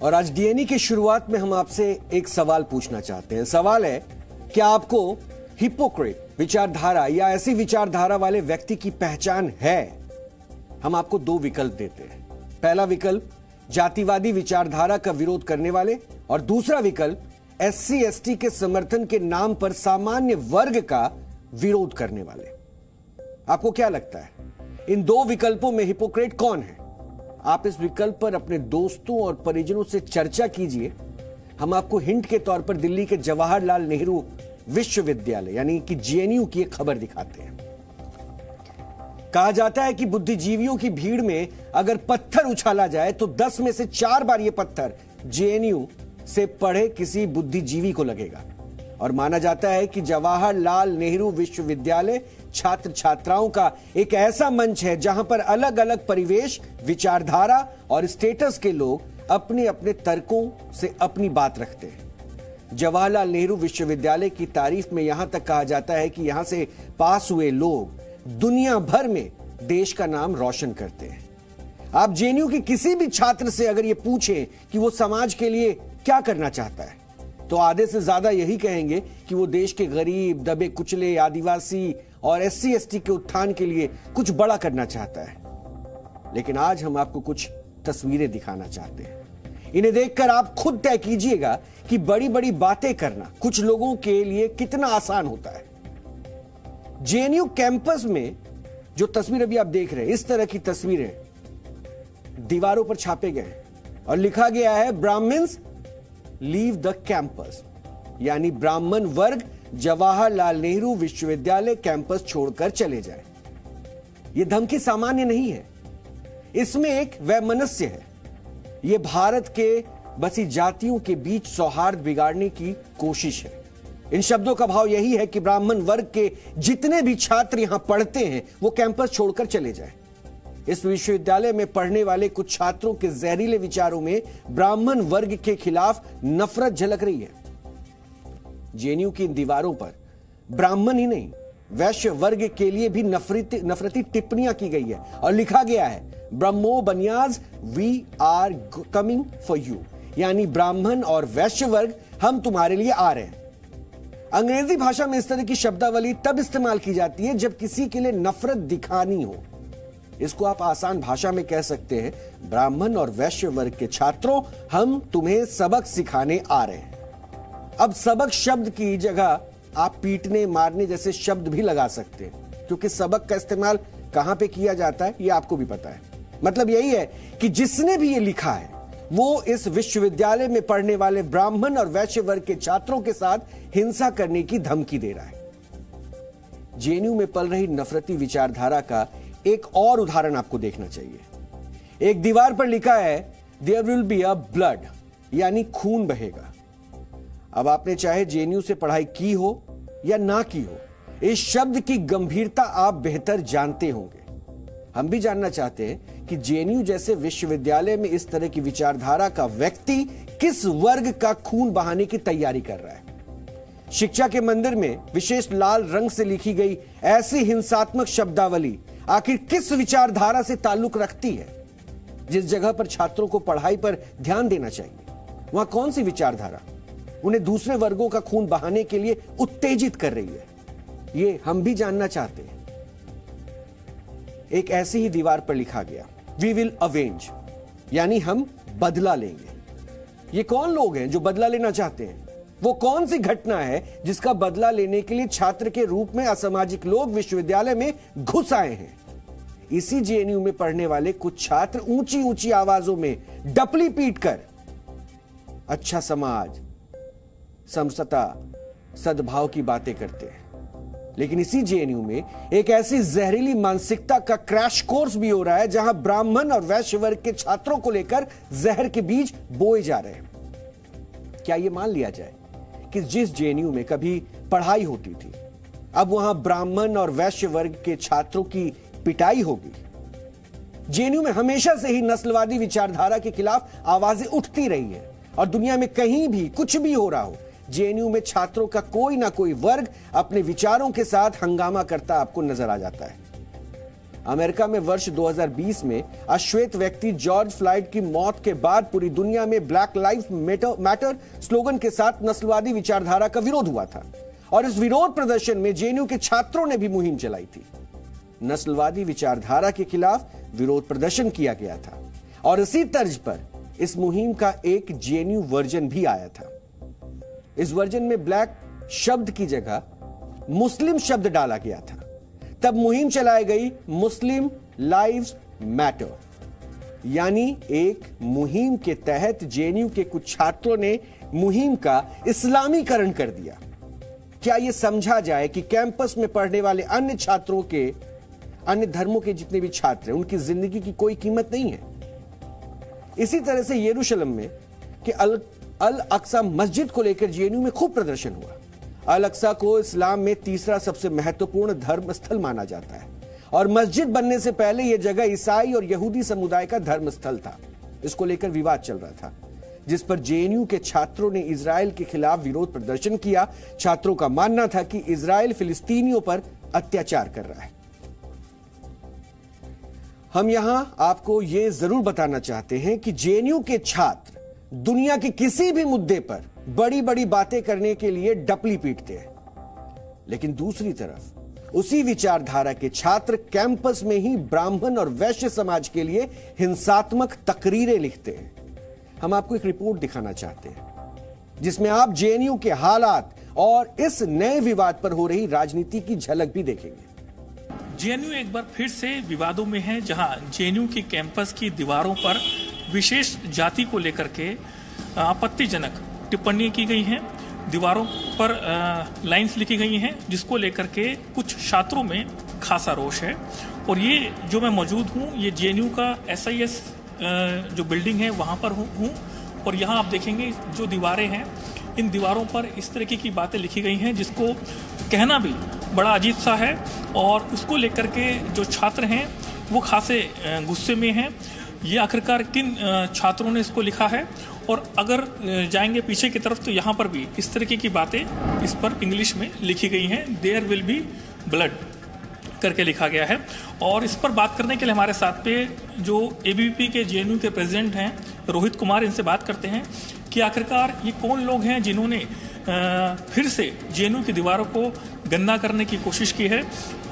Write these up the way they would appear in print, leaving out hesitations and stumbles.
और आज डीएनए की शुरुआत में हम आपसे एक सवाल पूछना चाहते हैं। सवाल है, क्या आपको हिपोक्रेट विचारधारा या ऐसी विचारधारा वाले व्यक्ति की पहचान है? हम आपको दो विकल्प देते हैं। पहला विकल्प जातिवादी विचारधारा का विरोध करने वाले, और दूसरा विकल्प एससी एसटी के समर्थन के नाम पर सामान्य वर्ग का विरोध करने वाले। आपको क्या लगता है, इन दो विकल्पों में हिपोक्रेट कौन है? आप इस विकल्प पर अपने दोस्तों और परिजनों से चर्चा कीजिए। हम आपको हिंट के तौर पर दिल्ली के जवाहरलाल नेहरू विश्वविद्यालय यानी कि जेएनयू की एक खबर दिखाते हैं। कहा जाता है कि बुद्धिजीवियों की भीड़ में अगर पत्थर उछाला जाए तो 10 में से 4 बार यह पत्थर जेएनयू से पढ़े किसी बुद्धिजीवी को लगेगा। और माना जाता है कि जवाहरलाल नेहरू विश्वविद्यालय छात्र छात्राओं का एक ऐसा मंच है जहां पर अलग अलग परिवेश, विचारधारा और स्टेटस के लोग अपने अपने तर्कों से अपनी बात रखते हैं। जवाहरलाल नेहरू विश्वविद्यालय की तारीफ में यहां तक कहा जाता है कि यहां से पास हुए लोग दुनिया भर में देश का नाम रोशन करते हैं। आप जेएनयू के किसी भी छात्र से अगर ये पूछें कि वो समाज के लिए क्या करना चाहता है, तो आधे से ज्यादा यही कहेंगे कि वो देश के गरीब, दबे कुचले, आदिवासी और एससी एसटी के उत्थान के लिए कुछ बड़ा करना चाहता है। लेकिन आज हम आपको कुछ तस्वीरें दिखाना चाहते हैं। इन्हें देखकर आप खुद तय कीजिएगा कि बड़ी बड़ी बातें करना कुछ लोगों के लिए कितना आसान होता है। जेएनयू कैंपस में जो तस्वीर अभी आप देख रहे हैं, इस तरह की तस्वीरें दीवारों पर छापे गए और लिखा गया है, ब्राह्मण्स लीव द कैंपस, यानी ब्राह्मण वर्ग जवाहरलाल नेहरू विश्वविद्यालय कैंपस छोड़कर चले जाए। यह धमकी सामान्य नहीं है, इसमें एक वैमनस्य है। यह भारत के बसी जातियों के बीच सौहार्द बिगाड़ने की कोशिश है। इन शब्दों का भाव यही है कि ब्राह्मण वर्ग के जितने भी छात्र यहां पढ़ते हैं वो कैंपस छोड़कर चले जाएं। इस विश्वविद्यालय में पढ़ने वाले कुछ छात्रों के जहरीले विचारों में ब्राह्मण वर्ग के खिलाफ नफरत झलक रही है। जेएनयू की इन दीवारों पर ब्राह्मण ही नहीं, वैश्य वर्ग के लिए भी नफरती टिप्पणियां की गई है और लिखा गया है, Brahmo Baniyas we are coming for you, यानी ब्राह्मण और वैश्य वर्ग हम तुम्हारे लिए आ रहे हैं। अंग्रेजी भाषा में इस तरह की शब्दावली तब इस्तेमाल की जाती है जब किसी के लिए नफरत दिखानी हो। इसको आप आसान भाषा में कह सकते हैं, ब्राह्मण और वैश्य वर्ग के छात्रों, हम तुम्हें सबक सिखाने आ रहे हैं। अब सबक शब्द की जगह आप पीटने, मारने जैसे शब्द भी लगा सकते हैं, क्योंकि सबक का इस्तेमाल कहां पे किया जाता है ये आपको भी पता है। मतलब यही है कि जिसने भी ये लिखा है वो इस विश्वविद्यालय में पढ़ने वाले ब्राह्मण और वैश्य वर्ग के छात्रों के साथ हिंसा करने की धमकी दे रहा है। जेएनयू में पल रही नफरती विचारधारा का एक और उदाहरण आपको देखना चाहिए। एक दीवार पर लिखा है, there will be a blood, यानी खून बहेगा। अब आपने चाहे जेएनयू से पढ़ाई की हो या ना की हो, इस शब्द की गंभीरता आप बेहतर जानते होंगे। हम भी जानना चाहते हैं कि जेएनयू जैसे विश्वविद्यालय में इस तरह की विचारधारा का व्यक्ति किस वर्ग का खून बहाने की तैयारी कर रहा है। शिक्षा के मंदिर में विशेष लाल रंग से लिखी गई ऐसी हिंसात्मक शब्दावली आखिर किस विचारधारा से ताल्लुक रखती है? जिस जगह पर छात्रों को पढ़ाई पर ध्यान देना चाहिए, वहां कौन सी विचारधारा उन्हें दूसरे वर्गों का खून बहाने के लिए उत्तेजित कर रही है? ये हम भी जानना चाहते हैं। एक ऐसी ही दीवार पर लिखा गया, वी विल अवेंज, यानी हम बदला लेंगे। ये कौन लोग हैं जो बदला लेना चाहते हैं? वो कौन सी घटना है जिसका बदला लेने के लिए छात्र के रूप में असामाजिक लोग विश्वविद्यालय में घुस आए हैं? इसी जेएनयू में पढ़ने वाले कुछ छात्र ऊंची ऊंची आवाजों में डपली पीटकर अच्छा समाज, समता, सद्भाव की बातें करते हैं। लेकिन इसी जेएनयू में एक ऐसी जहरीली मानसिकता का क्रैश कोर्स भी हो रहा है जहां ब्राह्मण और वैश्य वर्ग के छात्रों को लेकर जहर के बीज बोए जा रहे हैं। क्या यह मान लिया जाए कि जिस जेएनयू में कभी पढ़ाई होती थी, अब वहां ब्राह्मण और वैश्य वर्ग के छात्रों की पिटाई होगी? जेएनयू में हमेशा से ही नस्लवादी विचारधारा के खिलाफ आवाजें उठती रही है और दुनिया में कहीं भी कुछ भी हो रहा हो, जेएनयू में छात्रों का कोई ना कोई वर्ग अपने विचारों के साथ हंगामा करता आपको नजर आ जाता है। अमेरिका में वर्ष 2020 में अश्वेत व्यक्ति जॉर्ज फ्लॉयड की मौत के बाद पूरी दुनिया में ब्लैक लाइव्स मैटर स्लोगन के साथ नस्लवादी विचारधारा का विरोध हुआ था और इस विरोध प्रदर्शन में जेएनयू के छात्रों ने भी मुहिम चलाई थी। नस्लवादी विचारधारा के खिलाफ विरोध प्रदर्शन किया गया था और इसी तर्ज पर इस मुहिम का एक जेएनयू वर्जन भी आया था। इस वर्जन में ब्लैक शब्द की जगह मुस्लिम शब्द डाला गया था। तब मुहिम चलाई गई मुस्लिम लाइव्स मैटर, यानी एक मुहिम के तहत जेएनयू के कुछ छात्रों ने मुहिम का इस्लामीकरण कर दिया। क्या यह समझा जाए कि कैंपस में पढ़ने वाले अन्य छात्रों के, अन्य धर्मों के जितने भी छात्र हैं, उनकी जिंदगी की कोई कीमत नहीं है। इसी तरह से यरूशलेम में कि अल अक्सा मस्जिद को लेकर जेएनयू में खूब प्रदर्शन हुआ। अल अक्सा को इस्लाम में तीसरा सबसे महत्वपूर्ण धर्म स्थल माना जाता है और मस्जिद बनने से पहले यह जगह ईसाई और यहूदी समुदाय का धर्म स्थल था। इसको लेकर विवाद चल रहा था, जिस पर जेएनयू के छात्रों ने इजराइल के खिलाफ विरोध प्रदर्शन किया। छात्रों का मानना था कि इजराइल फिलिस्तीनियों पर अत्याचार कर रहा है। हम यहां आपको यह जरूर बताना चाहते हैं कि जेएनयू के छात्र दुनिया के किसी भी मुद्दे पर बड़ी बड़ी बातें करने के लिए डपली पीटते हैं, लेकिन दूसरी तरफ उसी विचारधारा के छात्र कैंपस में ही ब्राह्मण और वैश्य समाज के लिए हिंसात्मक तकरीरें लिखते हैं। हम आपको एक रिपोर्ट दिखाना चाहते हैं जिसमें आप जेएनयू के हालात और इस नए विवाद पर हो रही राजनीति की झलक भी देखेंगे। जेएनयू एक बार फिर से विवादों में है, जहां जेएनयू की कैंपस की दीवारों पर विशेष जाति को लेकर के आपत्तिजनक टिप्पणी की गई हैं। दीवारों पर लाइंस लिखी गई हैं जिसको लेकर के कुछ छात्रों में खासा रोष है। और ये जो मैं मौजूद हूँ, ये जेएनयू का एसआईएस जो बिल्डिंग है वहाँ पर हूँ और यहाँ आप देखेंगे जो दीवारें हैं, इन दीवारों पर इस तरीके की बातें लिखी गई हैं जिसको कहना भी बड़ा अजीब सा है। और उसको लेकर के जो छात्र हैं वो खासे गुस्से में हैं। ये आखिरकार किन छात्रों ने इसको लिखा है? और अगर जाएंगे पीछे की तरफ तो यहाँ पर भी इस तरीके की बातें इस पर इंग्लिश में लिखी गई हैं, देयर विल बी ब्लड करके लिखा गया है। और इस पर बात करने के लिए हमारे साथ पे जो एबीवीपी के जेएनयू के प्रेसिडेंट हैं रोहित कुमार, इनसे बात करते हैं कि आखिरकार ये कौन लोग हैं जिन्होंने फिर से जेएनयू की दीवारों को गंदा करने की कोशिश की है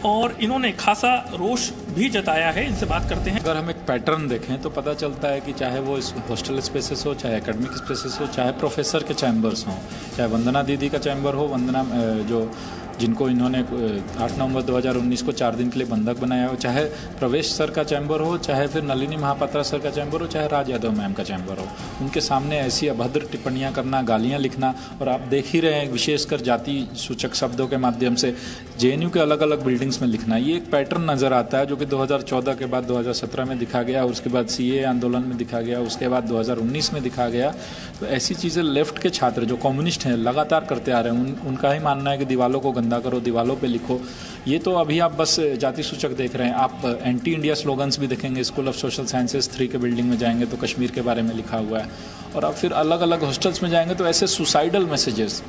और इन्होंने खासा रोष भी जताया है। इनसे बात करते हैं। अगर हम एक पैटर्न देखें तो पता चलता है कि चाहे वो हॉस्टल स्पेसेस हो, चाहे एकेडमिक स्पेसेस हो, चाहे प्रोफेसर के चैम्बर्स हों, चाहे वंदना दीदी का चैम्बर हो, वंदना जो जिनको इन्होंने 8 नवंबर 2019 को 4 दिन के लिए बंधक बनाया हो, चाहे प्रवेश सर का चैम्बर हो, चाहे फिर नलिनी महापात्रा सर का चैम्बर हो, चाहे राज यादव मैम का चैम्बर हो, उनके सामने ऐसी अभद्र टिप्पणियां करना, गालियां लिखना, और आप देख ही रहे हैं विशेषकर जाति सूचक शब्दों के माध्यम से जेएनयू के अलग अलग बिल्डिंग्स में लिखना, ये एक पैटर्न नजर आता है जो कि 2014 के बाद 2017 में दिखा गया, उसके बाद सीए आंदोलन में दिखा गया, उसके बाद 2019 में दिखा गया। तो ऐसी चीज़ें लेफ्ट के छात्र जो कम्युनिस्ट हैं लगातार करते आ रहे हैं। उनका ही मानना है कि दीवालों को गंदा करो, दीवालों पे लिखो। ये तो अभी आप बस जाति सूचक देख रहे हैं, आप एंटी इंडिया स्लोगन्स भी देखेंगे। स्कूल ऑफ सोशल साइंसेज 3 के बिल्डिंग में जाएंगे तो कश्मीर के बारे में लिखा हुआ है, और आप फिर अलग अलग हॉस्टल्स में जाएंगे तो ऐसे सुसाइडल मैसेजेस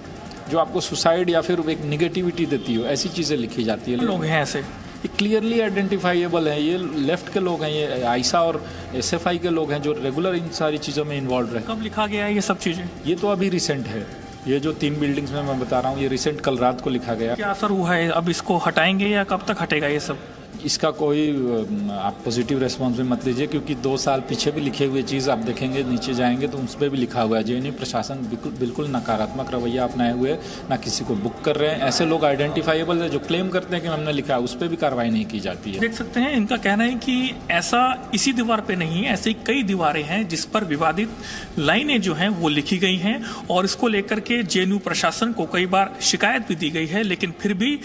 जो आपको सुसाइड या फिर एक निगेटिविटी देती हो, ऐसी चीज़ें लिखी जाती है। लोग हैं ऐसे, ये क्लियरली आइडेंटिफाइबल है, ये लेफ्ट के लोग हैं, ये आइसा और एसएफआई के लोग हैं जो रेगुलर इन सारी चीज़ों में इन्वॉल्व रहे। कब लिखा गया है ये सब चीज़ें? ये तो अभी रिसेंट है, ये जो 3 बिल्डिंग्स में मैं बता रहा हूँ ये रिसेंट कल रात को लिखा गया। क्या असर हुआ है? अब इसको हटाएंगे या कब तक हटेगा ये सब? इसका कोई आप पॉजिटिव रेस्पॉन्स भी मत लीजिए, क्योंकि 2 साल पीछे भी लिखे हुए चीज़ आप देखेंगे, नीचे जाएंगे तो उस पर भी लिखा हुआ है। जेएनयू प्रशासन बिल्कुल नकारात्मक रवैया अपनाए हुए, ना किसी को बुक कर रहे हैं। ऐसे लोग आइडेंटिफाइबल है जो क्लेम करते हैं कि हमने लिखा है, उस पर भी कार्रवाई नहीं की जाती है। देख सकते हैं इनका कहना है कि ऐसा इसी दीवार पे नहीं, ऐसी कई दीवारें हैं जिस पर विवादित लाइनें जो हैं वो लिखी गई हैं, और इसको लेकर के जेएनयू प्रशासन को कई बार शिकायत भी दी गई है। लेकिन फिर भी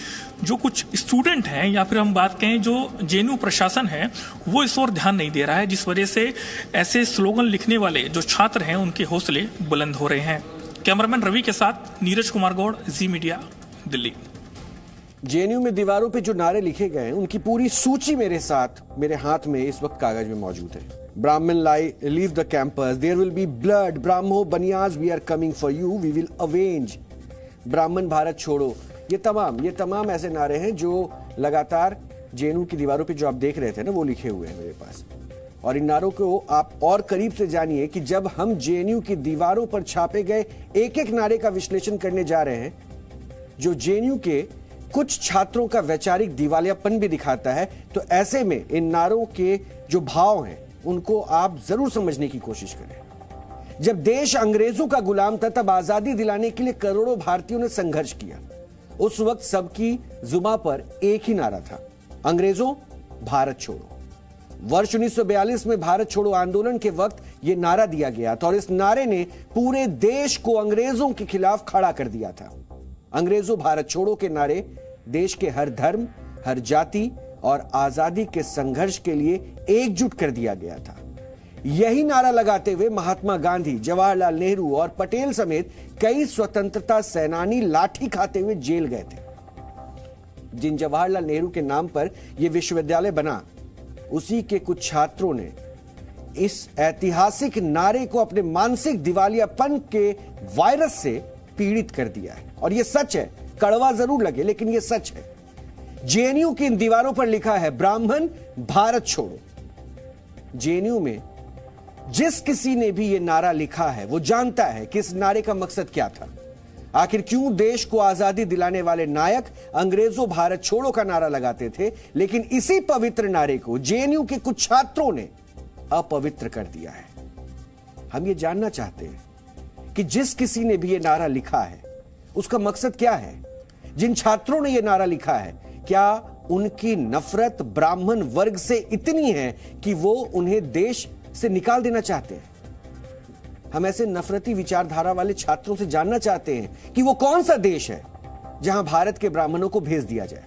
जो कुछ स्टूडेंट हैं या फिर हम बात कहें जो जेएनयू प्रशासन है वो इस ओर ध्यान नहीं दे रहा है, जिस वजह से ऐसे स्लोगन लिखने वाले जो छात्र हैं उनके हौसले बुलंद हो रहे हैं। कैमरामैन रवि के साथ नीरज कुमार गौड़, जी मीडिया, दिल्ली। जेएनयू में दीवारों पे जो नारे लिखे गए हैं उनकी पूरी सूची मेरे हाथ में इस वक्त कागज में मौजूद है। Brahmin leave the campus, there will be blood, Brahmo Baniyas, we are coming for you, we will avenge, ब्राह्मण भारत छोड़ो। ये तमाम ऐसे नारे हैं जो लगातार जेएनयू की दीवारों पे जो आप देख रहे थे ना, वो लिखे हुए हैं मेरे पास। और इन नारों को आप और करीब से जानिए कि जब हम जेएनयू की दीवारों पर छापे गए एक एक नारे का विश्लेषण करने जा रहे हैं, जो जेएनयू के कुछ छात्रों का वैचारिक दिवालियापन भी दिखाता है, तो ऐसे में इन नारों के जो भाव हैं उनको आप जरूर समझने की कोशिश करें। जब देश अंग्रेजों का गुलाम था, तब आजादी दिलाने के लिए करोड़ों भारतीयों ने संघर्ष किया। उस वक्त सबकी जुबां पर एक ही नारा था, अंग्रेजों भारत छोड़ो। वर्ष 1942 में भारत छोड़ो आंदोलन के वक्त यह नारा दिया गया था और इस नारे ने पूरे देश को अंग्रेजों के खिलाफ खड़ा कर दिया था। अंग्रेजों भारत छोड़ो के नारे देश के हर धर्म, हर जाति और आजादी के संघर्ष के लिए एकजुट कर दिया गया था। यही नारा लगाते हुए महात्मा गांधी, जवाहरलाल नेहरू और पटेल समेत कई स्वतंत्रता सेनानी लाठी खाते हुए जेल गए थे। जिन जवाहरलाल नेहरू के नाम पर यह विश्वविद्यालय बना, उसी के कुछ छात्रों ने इस ऐतिहासिक नारे को अपने मानसिक दिवालियापन के वायरस से पीड़ित कर दिया है। और यह सच है, कड़वा जरूर लगे लेकिन यह सच है। जेएनयू की इन दीवारों पर लिखा है, ब्राह्मण भारत छोड़ो। जेएनयू में जिस किसी ने भी यह नारा लिखा है, वो जानता है कि इस नारे का मकसद क्या था। आखिर क्यों देश को आजादी दिलाने वाले नायक अंग्रेजों भारत छोड़ो का नारा लगाते थे, लेकिन इसी पवित्र नारे को जेएनयू के कुछ छात्रों ने अपवित्र कर दिया है। हम ये जानना चाहते हैं कि जिस किसी ने भी यह नारा लिखा है, उसका मकसद क्या है। जिन छात्रों ने यह नारा लिखा है, क्या उनकी नफरत ब्राह्मण वर्ग से इतनी है कि वो उन्हें देश से निकाल देना चाहते हैं। हम ऐसे नफरती विचारधारा वाले छात्रों से जानना चाहते हैं कि वो कौन सा देश है जहां भारत के ब्राह्मणों को भेज दिया जाए।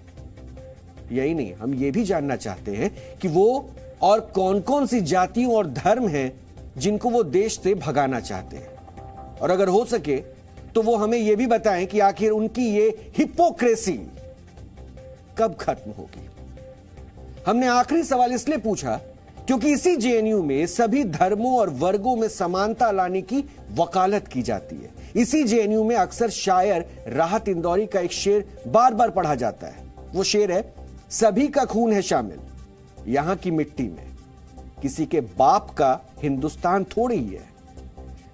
यही नहीं, हम ये भी जानना चाहते हैं कि वो और कौन कौन सी जातियों और धर्म हैं जिनको वो देश से भगाना चाहते हैं। और अगर हो सके तो वो हमें यह भी बताएं कि आखिर उनकी ये हिपोक्रेसी कब खत्म होगी। हमने आखिरी सवाल इसलिए पूछा क्योंकि इसी जेएनयू में सभी धर्मों और वर्गों में समानता लाने की वकालत की जाती है। इसी जेएनयू में अक्सर शायर राहत इंदौरी का एक शेर बार बार पढ़ा जाता है। वो शेर है, सभी का खून है शामिल यहां की मिट्टी में, किसी के बाप का हिंदुस्तान थोड़ी ही है।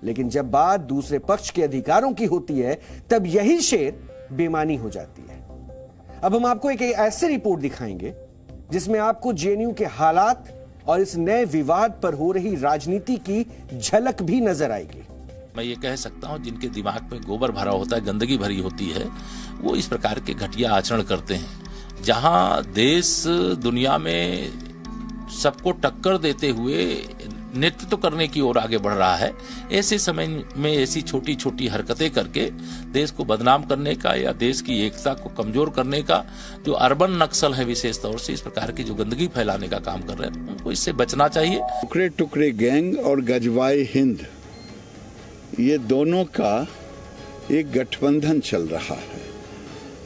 लेकिन जब बात दूसरे पक्ष के अधिकारों की होती है, तब यही शेर बेमानी हो जाती है। अब हम आपको एक ऐसी रिपोर्ट दिखाएंगे जिसमें आपको जेएनयू के हालात और इस नए विवाद पर हो रही राजनीति की झलक भी नजर आएगी। मैं ये कह सकता हूं, जिनके दिमाग में गोबर भरा होता है, गंदगी भरी होती है, वो इस प्रकार के घटिया आचरण करते हैं। जहां देश दुनिया में सबको टक्कर देते हुए नेतृत्व करने की ओर आगे बढ़ रहा है, ऐसे समय में ऐसी छोटी छोटी हरकतें करके देश को बदनाम करने का या देश की एकता को कमजोर करने का, जो अर्बन नक्सल है विशेष तौर से इस प्रकार की जो गंदगी फैलाने का काम कर रहे हैं, उनको इससे बचना चाहिए। टुकड़े टुकड़े गैंग और गजवाए हिंद, ये दोनों का एक गठबंधन चल रहा है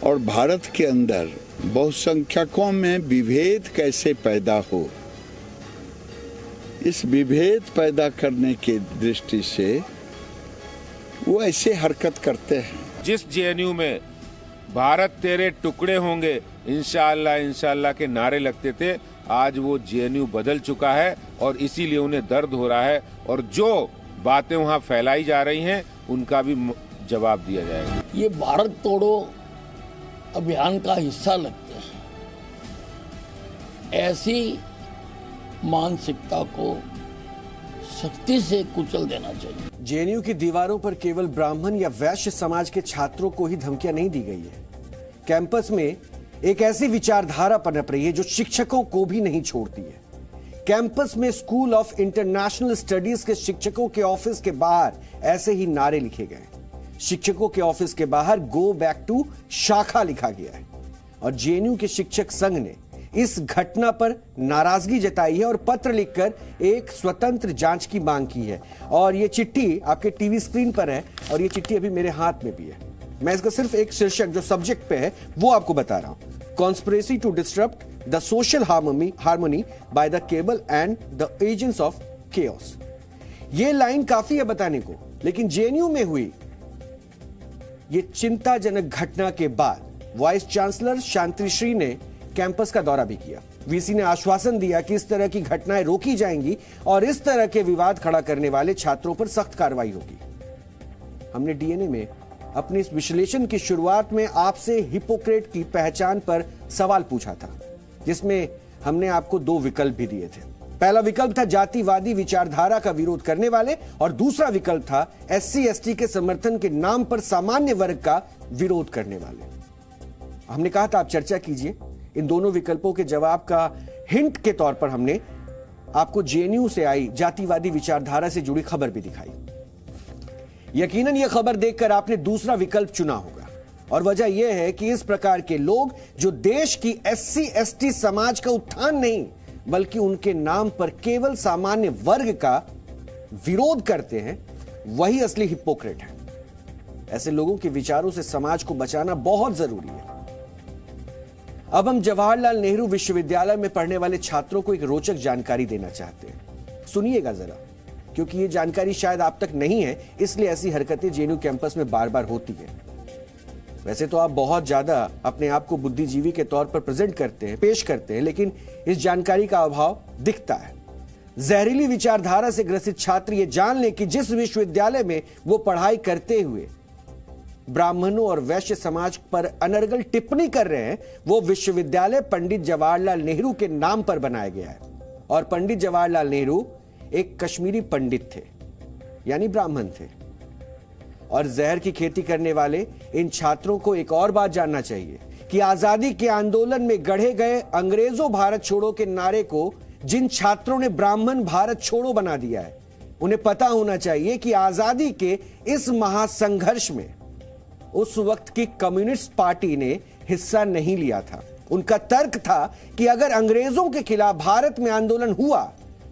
और भारत के अंदर बहुसंख्यकों में विभेद कैसे पैदा हो, इस विभेद पैदा करने की दृष्टि से वो ऐसे हरकत करते हैं। जिस जेएनयू में भारत तेरे टुकड़े होंगे इंशाअल्लाह इंशाअल्लाह के नारे लगते थे, आज वो जेएनयू बदल चुका है और इसीलिए उन्हें दर्द हो रहा है और जो बातें वहाँ फैलाई जा रही हैं उनका भी जवाब दिया जाएगा। ये भारत तोड़ो अभियान का हिस्सा लगते हैं। ऐसी मानसिकता को सख्ती से कुचल देना चाहिए। जेएनयू की दीवारों पर केवल ब्राह्मण या वैश्य समाज के छात्रों को ही धमकियां नहीं दी गई है। कैंपस में एक ऐसी विचारधारा पनप रही है जो शिक्षकों को भी नहीं छोड़ती है। कैंपस में स्कूल ऑफ इंटरनेशनल स्टडीज के शिक्षकों के ऑफिस के बाहर ऐसे ही नारे लिखे गए। शिक्षकों के ऑफिस के बाहर गो बैक टू शाखा लिखा गया है और जेएनयू के शिक्षक संघ ने इस घटना पर नाराजगी जताई है और पत्र लिखकर एक स्वतंत्र जांच की मांग की है। और यह चिट्ठी आपके टीवी स्क्रीन पर है और यह चिट्ठी अभी मेरे हाथ में भी है। मैं इसका सिर्फ एक शीर्षक जो सब्जेक्ट पे है वो आपको बता रहा हूं, conspiracy to disturb the social harmony by the cabal and the agents of chaos. ये लाइन काफी है बताने को, लेकिन जेएनयू में हुई ये चिंताजनक घटना के बाद वाइस चांसलर शांतिश्री ने कैंपस का दौरा भी किया। वीसी ने आश्वासन दिया कि इस तरह की घटनाएं रोकी जाएंगी और इस तरह के विवाद खड़ा करने वाले छात्रों पर सख्त कार्रवाई होगी। हमने डीएनए में अपने इस विश्लेषण की शुरुआत में आपसे हिपोक्रेट की पहचान पर सवाल पूछा था, जिसमें हमने आपको 2 विकल्प भी दिए थे। पहला विकल्प था जातिवादी विचारधारा का विरोध करने वाले और दूसरा विकल्प था एससी एसटी के समर्थन के नाम पर सामान्य वर्ग का विरोध करने वाले। हमने कहा था आप चर्चा कीजिए। इन दोनों विकल्पों के जवाब का हिंट के तौर पर हमने आपको जेएनयू से आई जातिवादी विचारधारा से जुड़ी खबर भी दिखाई। यकीनन यह खबर देखकर आपने दूसरा विकल्प चुना होगा और वजह यह है कि इस प्रकार के लोग जो देश की एससी एसटी समाज का उत्थान नहीं बल्कि उनके नाम पर केवल सामान्य वर्ग का विरोध करते हैं, वही असली हिपोक्रेट है। ऐसे लोगों के विचारों से समाज को बचाना बहुत जरूरी है। अब हम जवाहरलाल नेहरू विश्वविद्यालय में पढ़ने वाले छात्रों को एक रोचक जानकारी देना चाहते हैं। सुनिएगा जरा, क्योंकि यह जानकारी शायद आप तक नहीं है, इसलिए ऐसी हरकतें जेएनयू कैंपस में बार बार होती है। वैसे तो आप बहुत ज्यादा अपने आप को बुद्धिजीवी के तौर पर प्रेजेंट करते हैं, पेश करते हैं, लेकिन इस जानकारी का अभाव दिखता है। जहरीली विचारधारा से ग्रसित छात्र ये जान लें कि जिस विश्वविद्यालय में वो पढ़ाई करते हुए ब्राह्मणों और वैश्य समाज पर अनर्गल टिप्पणी कर रहे हैं, वो विश्वविद्यालय पंडित जवाहरलाल नेहरू के नाम पर बनाया गया है। और पंडित जवाहरलाल नेहरू एक कश्मीरी पंडित थे, यानी ब्राह्मण थे। और जहर की खेती करने वाले इन छात्रों को एक और बात जानना चाहिए कि आजादी के आंदोलन में गढ़े गए अंग्रेजों भारत छोड़ो के नारे को जिन छात्रों ने ब्राह्मण भारत छोड़ो बना दिया है, उन्हें पता होना चाहिए कि आजादी के इस महासंघर्ष में उस वक्त की कम्युनिस्ट पार्टी ने हिस्सा नहीं लिया था। उनका तर्क था कि अगर अंग्रेजों के खिलाफ भारत में आंदोलन हुआ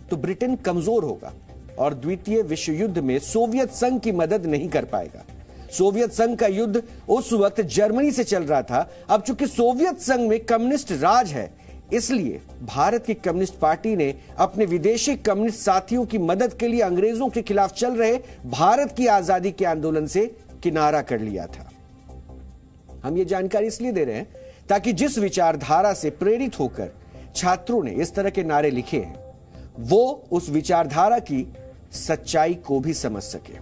तो ब्रिटेन कमजोर होगा और द्वितीय विश्व युद्ध में सोवियत संघ की मदद नहीं कर पाएगा। सोवियत संघ का युद्ध उस वक्त जर्मनी से चल रहा था। अब चूंकि सोवियत संघ में कम्युनिस्ट राज है, इसलिए भारत की कम्युनिस्ट पार्टी ने अपने विदेशी कम्युनिस्ट साथियों की मदद के लिए अंग्रेजों के खिलाफ चल रहे भारत की आजादी के आंदोलन से किनारा कर लिया था। हम ये जानकारी इसलिए दे रहे हैं ताकि जिस विचारधारा से प्रेरित होकर छात्रों ने इस तरह के नारे लिखे हैं, वो उस विचारधारा की सच्चाई को भी समझ सके।